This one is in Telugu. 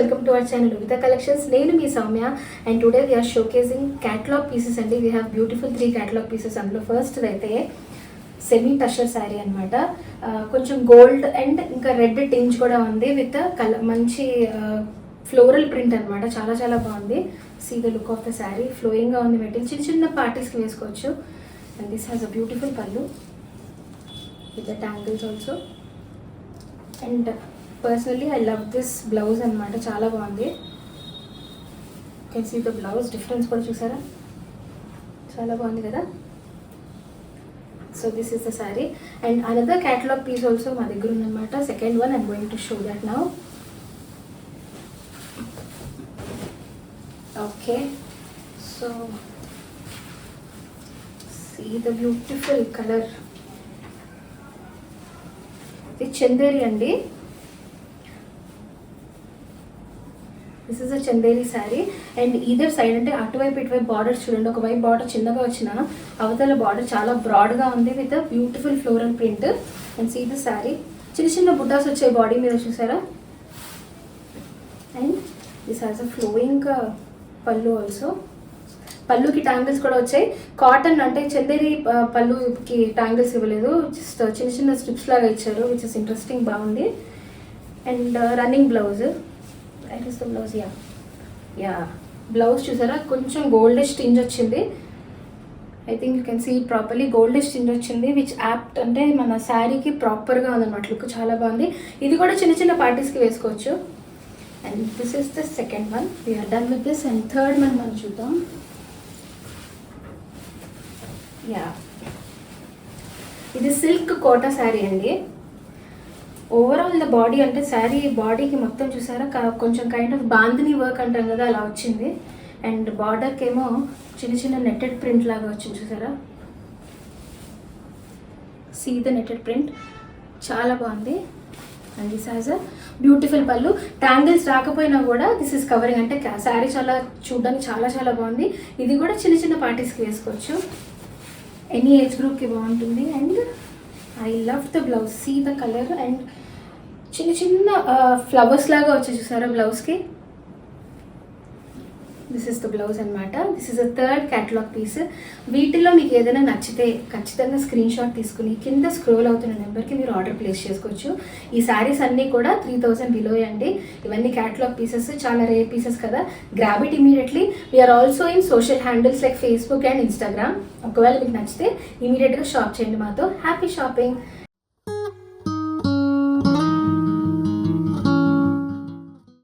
welcome to our channel Luvita Collections. Nenu mee Soumya and today we are showcasing catalog pieces and we have beautiful 3 catalog pieces. అందులో ఫస్ట్ అయితే సెమీ టషర్ శారీ అనమాట. కొంచెం గోల్డ్ అండ్ ఇంకా రెడ్ టింజ్ కూడా ఉంది విత్ మంచి ఫ్లోరల్ ప్రింట్ అనమాట. చాలా చాలా బాగుంది. See the look of the sari, ఫ్లోయింగ్గా ఉంది. మెటీరియల్ చిన్న చిన్న పార్టీస్కి వేసుకోవచ్చు. And this has a beautiful pallu with the tangles also. And personally I love this blouse అనమాట. చాలా బాగుంది. Can see the blouse difference కూడా చూసారా, చాలా బాగుంది కదా. So this is the sari and another catalogue piece also మా దగ్గర ఉందన్నమాట. Second one I'm going to show that now. Okay, so see the beautiful colour. ఇది చందేరి అండి. This is a Chanderi sari and either side అంటే అటువైపు ఇటువైపు బార్డర్స్ చూడండి. ఒకవైపు బార్డర్ చిన్నగా వచ్చిన అవతల బార్డర్ చాలా బ్రాడ్గా ఉంది with beautiful floral print. And see the sari, చిన్న చిన్న బుట్టాస్ వచ్చాయి బాడీ మీద చూసారా. And this has a flowing pallu also. పళ్ళుకి ట్యాంగిల్స్ కూడా వచ్చాయి. కాటన్ అంటే చందేరి పళ్ళుకి ట్యాంగిల్స్ ఇవ్వలేదు, జస్ట్ చిన్న చిన్న స్ట్రిప్స్ లాగా ఇచ్చారు విచ్ ఇస్ ఇంట్రెస్టింగ్, బాగుంది. And running blouse. That is the blouse. Yeah blouse చూసారా, కొంచెం గోల్డిష్ టింజ్ వచ్చింది. I think you can see it properly. Goldish tinge వచ్చింది విచ్ యాప్ట్ అంటే మన శారీకి ప్రాపర్గా ఉందన్నమాట. లుక్ చాలా బాగుంది. ఇది కూడా చిన్న చిన్న పార్టీస్కి వేసుకోవచ్చు. And this is the second one. We're done with this. And third one మనం చూద్దాం. యా, ఇది సిల్క్ కోటా శారీ అండి. ఓవరాల్ ద బాడీ అంటే శారీ బాడీకి మొత్తం చూసారా కొంచెం కైండ్ ఆఫ్ బాందిని వర్క్ అంటాం కదా, అలా వచ్చింది. అండ్ బార్డర్కి ఏమో చిన్న చిన్న నెట్టెడ్ ప్రింట్ లాగా వచ్చింది చూసారా. సీ ద నెట్టెడ్ ప్రింట్, చాలా బాగుంది. And this has a beautiful పళ్ళు. ట్యాంగిల్స్ రాకపోయినా కూడా దిస్ ఇస్ కవరింగ్ అంటే శారీ చాలా చూడడానికి చాలా చాలా బాగుంది. ఇది కూడా చిన్న చిన్న పార్టీస్కి వేసుకోవచ్చు, ఎనీ ఏజ్ గ్రూప్కి బాగుంటుంది. And I love the blouse. See the colour and చిన్న చిన్న ఫ్లవర్స్ లాగా వచ్చాయి చూసారా బ్లౌజ్కి. దిస్ ఇస్ ద బ్లౌజ్ అనమాట. This is the third catalogue piece. వీటిలో మీకు ఏదైనా నచ్చితే ఖచ్చితంగా స్క్రీన్ షాట్ తీసుకుని కింద స్క్రోల్ అవుతున్న నెంబర్కి మీరు ఆర్డర్ ప్లేస్ చేసుకోవచ్చు. ఈ శారీస్ అన్నీ కూడా 3000 బిలో అండి. ఇవన్నీ క్యాటలాగ్ పీసెస్, చాలా రేర్ పీసెస్ కదా. Grab it immediately. We're also in social handles like Facebook and Instagram. ఒకవేళ మీకు నచ్చితే ఇమీడియట్గా షాప్ చేయండి మాతో. Happy shopping.